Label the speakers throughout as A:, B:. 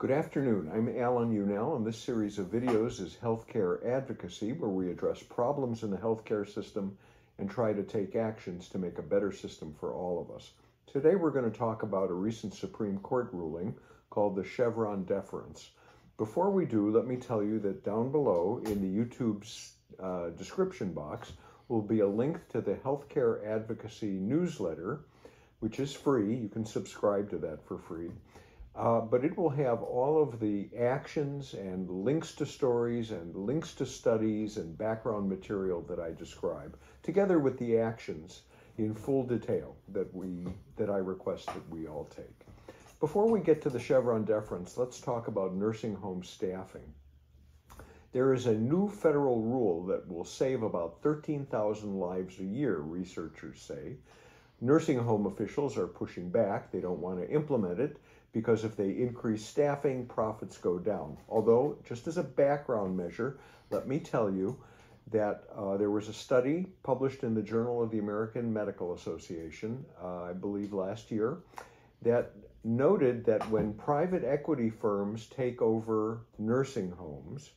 A: Good afternoon. I'm Alan Unell, and this series of videos is Healthcare Advocacy, where we address problems in the healthcare system and try to take actions to make a better system for all of us. Today we're going to talk about a recent Supreme Court ruling called the Chevron Deference. Before we do, let me tell you that down below in the YouTube's description box will be a link to the Healthcare Advocacy newsletter, which is free. You can subscribe to that for free. But it will have all of the actions and links to stories and links to studies and background material that I describe, together with the actions in full detail that I request that we all take. Before we get to the Chevron Deference, let's talk about nursing home staffing. There is a new federal rule that will save about 13,000 lives a year, researchers say. Nursing home officials are pushing back. They don't want to implement it because if they increase staffing, profits go down. Although, just as a background measure, let me tell you that there was a study published in the Journal of the American Medical Association, I believe last year, that noted that when private equity firms take over nursing homes,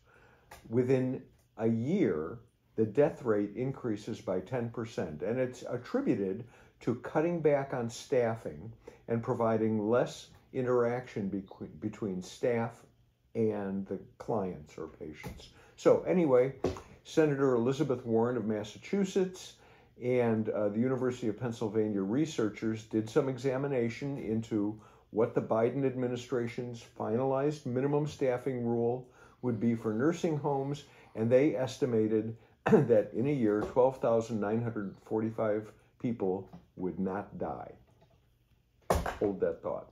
A: within a year, the death rate increases by 10%, and it's attributed to cutting back on staffing and providing less interaction between staff and the clients or patients. So anyway, Senator Elizabeth Warren of Massachusetts and the University of Pennsylvania researchers did some examination into what the Biden administration's finalized minimum staffing rule would be for nursing homes, and they estimated that in a year, 12,945 people would not die. Hold that thought.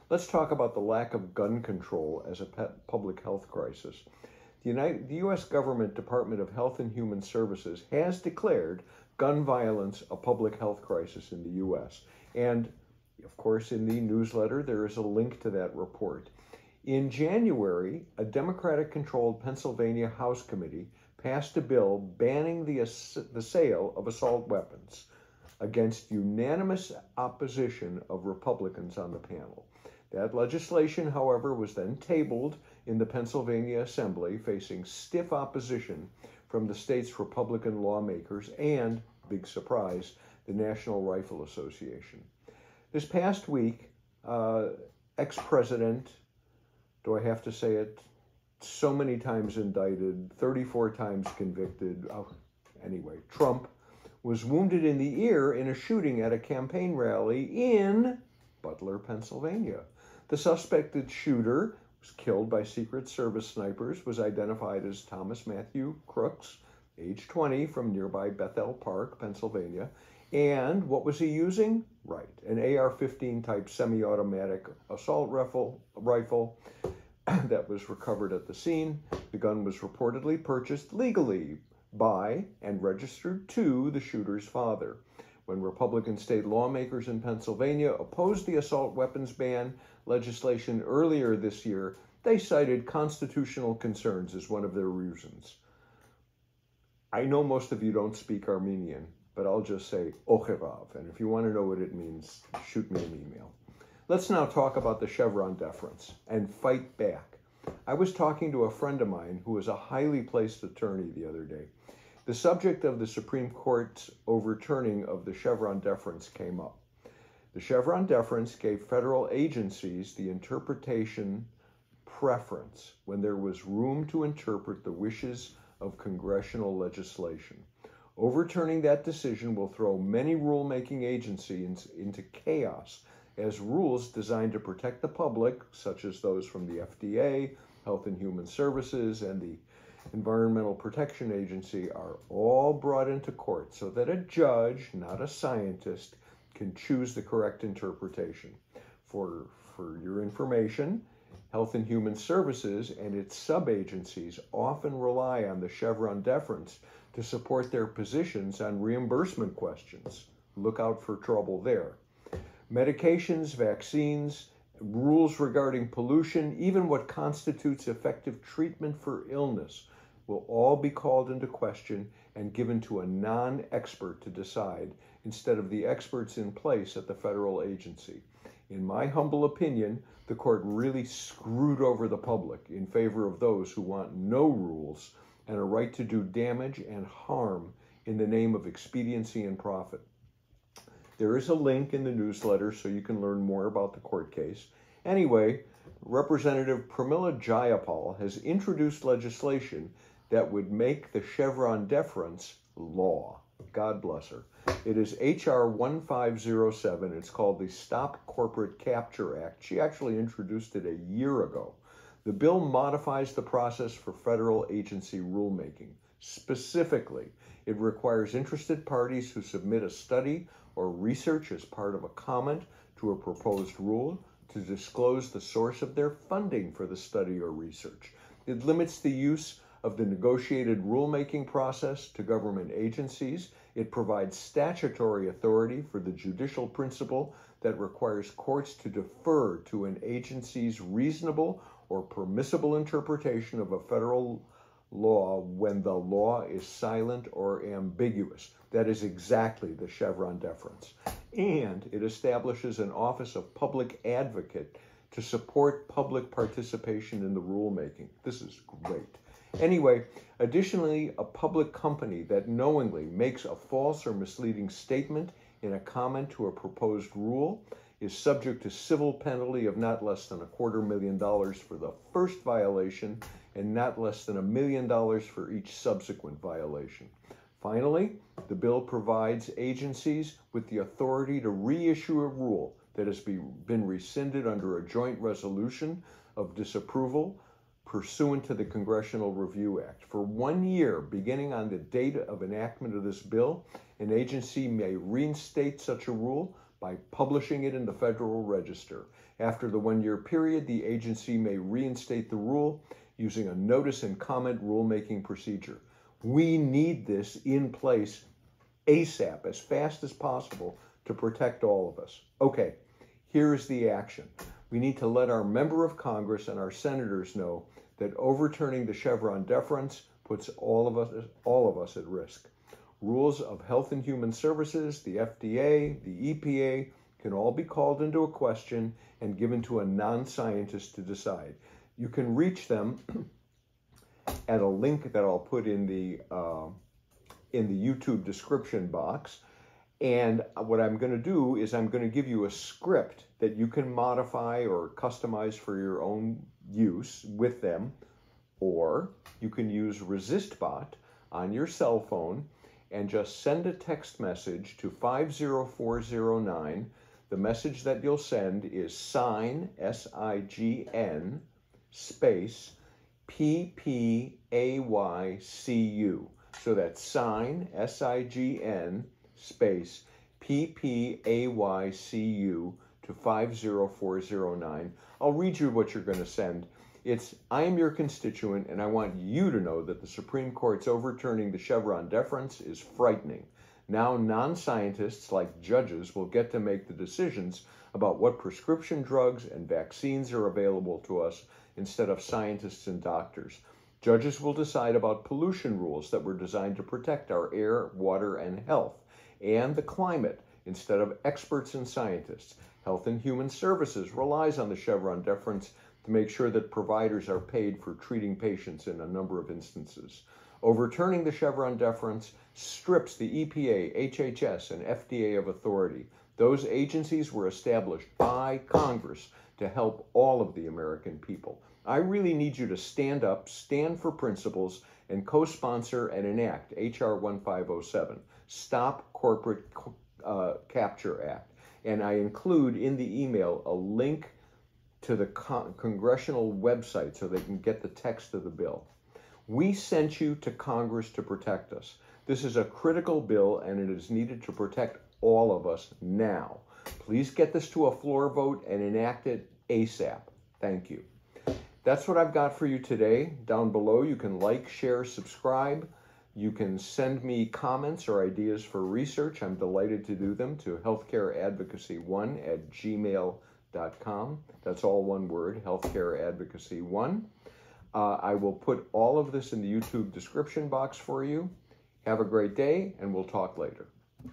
A: Let's talk about the lack of gun control as a public health crisis. The U.S. government Department of Health and Human Services has declared gun violence a public health crisis in the U.S. And, of course, in the newsletter, there is a link to that report. In January, a Democratic-controlled Pennsylvania House committee passed a bill banning the sale of assault weapons against unanimous opposition of Republicans on the panel. That legislation, however, was then tabled in the Pennsylvania Assembly, facing stiff opposition from the state's Republican lawmakers and, big surprise, the National Rifle Association. This past week, ex-president, do I have to say it, so many times indicted, 34 times convicted, anyway, Trump was wounded in the ear in a shooting at a campaign rally in Butler, Pennsylvania. The suspected shooter was killed by Secret Service snipers, was identified as Thomas Matthew Crooks, age 20, from nearby Bethel Park, Pennsylvania. And what was he using? Right, an AR-15 type semi-automatic assault rifle that was recovered at the scene. The gun was reportedly purchased legally by and registered to the shooter's father. When Republican state lawmakers in Pennsylvania opposed the assault weapons ban legislation earlier this year, they cited constitutional concerns as one of their reasons. I know most of you don't speak Armenian, but I'll just say Ocherav, and if you want to know what it means, shoot me an email. Let's now talk about the Chevron Deference and fight back. I was talking to a friend of mine who is a highly placed attorney the other day. The subject of the Supreme Court's overturning of the Chevron Deference came up. The Chevron Deference gave federal agencies the interpretation preference when there was room to interpret the wishes of congressional legislation. Overturning that decision will throw many rulemaking agencies into chaos, as rules designed to protect the public, such as those from the FDA, Health and Human Services, and the Environmental Protection Agency, are all brought into court so that a judge, not a scientist, can choose the correct interpretation. For your information, Health and Human Services and its sub-agencies often rely on the Chevron Deference to support their positions on reimbursement questions. Look out for trouble there. Medications, vaccines, rules regarding pollution, even what constitutes effective treatment for illness will all be called into question and given to a non-expert to decide instead of the experts in place at the federal agency. In my humble opinion, the court really screwed over the public in favor of those who want no rules and a right to do damage and harm in the name of expediency and profit. There is a link in the newsletter so you can learn more about the court case. Anyway, Representative Pramila Jayapal has introduced legislation that would make the Chevron Deference law. God bless her. It is H.R. 1507. It's called the Stop Corporate Capture Act. She actually introduced it a year ago. The bill modifies the process for federal agency rulemaking. Specifically, it requires interested parties who submit a study or research as part of a comment to a proposed rule to disclose the source of their funding for the study or research. It limits the use of the negotiated rulemaking process to government agencies. It provides statutory authority for the judicial principle that requires courts to defer to an agency's reasonable or permissible interpretation of a federal law when the law is silent or ambiguous. That is exactly the Chevron deference. And it establishes an Office of Public Advocate to support public participation in the rulemaking. This is great. Anyway, additionally, a public company that knowingly makes a false or misleading statement in a comment to a proposed rule is subject to civil penalty of not less than $250,000 for the first violation and not less than $1 million for each subsequent violation. Finally, the bill provides agencies with the authority to reissue a rule that has been rescinded under a joint resolution of disapproval pursuant to the Congressional Review Act. For 1 year, beginning on the date of enactment of this bill, an agency may reinstate such a rule by publishing it in the Federal Register. After the 1 year period, the agency may reinstate the rule using a notice and comment rulemaking procedure. We need this in place ASAP, as fast as possible, to protect all of us. Okay, here's the action. We need to let our member of Congress and our senators know that overturning the Chevron deference puts all of us at risk. Rules of Health and Human Services, the FDA, the EPA can all be called into a question and given to a non-scientist to decide. You can reach them at a link that I'll put in the YouTube description box. And what I'm going to do is I'm going to give you a script that you can modify or customize for your own use with them, or you can use ResistBot on your cell phone and just send a text message to 50409. The message that you'll send is SIGN, S-I-G-N, space, PPAYCU. So that's SIGN, S-I-G-N, space, PPAYCU to 50409. I'll read you what you're going to send. It's, I am your constituent, and I want you to know that the Supreme Court's overturning the Chevron deference is frightening. Now non-scientists like judges will get to make the decisions about what prescription drugs and vaccines are available to us instead of scientists and doctors. Judges will decide about pollution rules that were designed to protect our air, water, and health, and the climate instead of experts and scientists. Health and Human Services relies on the Chevron deference to make sure that providers are paid for treating patients in a number of instances. Overturning the Chevron deference strips the EPA, HHS, and FDA of authority. Those agencies were established by Congress to help all of the American people. I really need you to stand up, stand for principles, and co-sponsor and enact H.R. 1507, Stop Corporate Capture Act. And I include in the email a link to the congressional website so they can get the text of the bill. We sent you to Congress to protect us. This is a critical bill, and it is needed to protect all of us now. Please get this to a floor vote and enact it ASAP. Thank you. That's what I've got for you today. Down below, you can like, share, subscribe. You can send me comments or ideas for research. I'm delighted to do them to healthcareadvocacy1@gmail.com. That's all one word, healthcareadvocacy1. I will put all of this in the YouTube description box for you. Have a great day, and we'll talk later.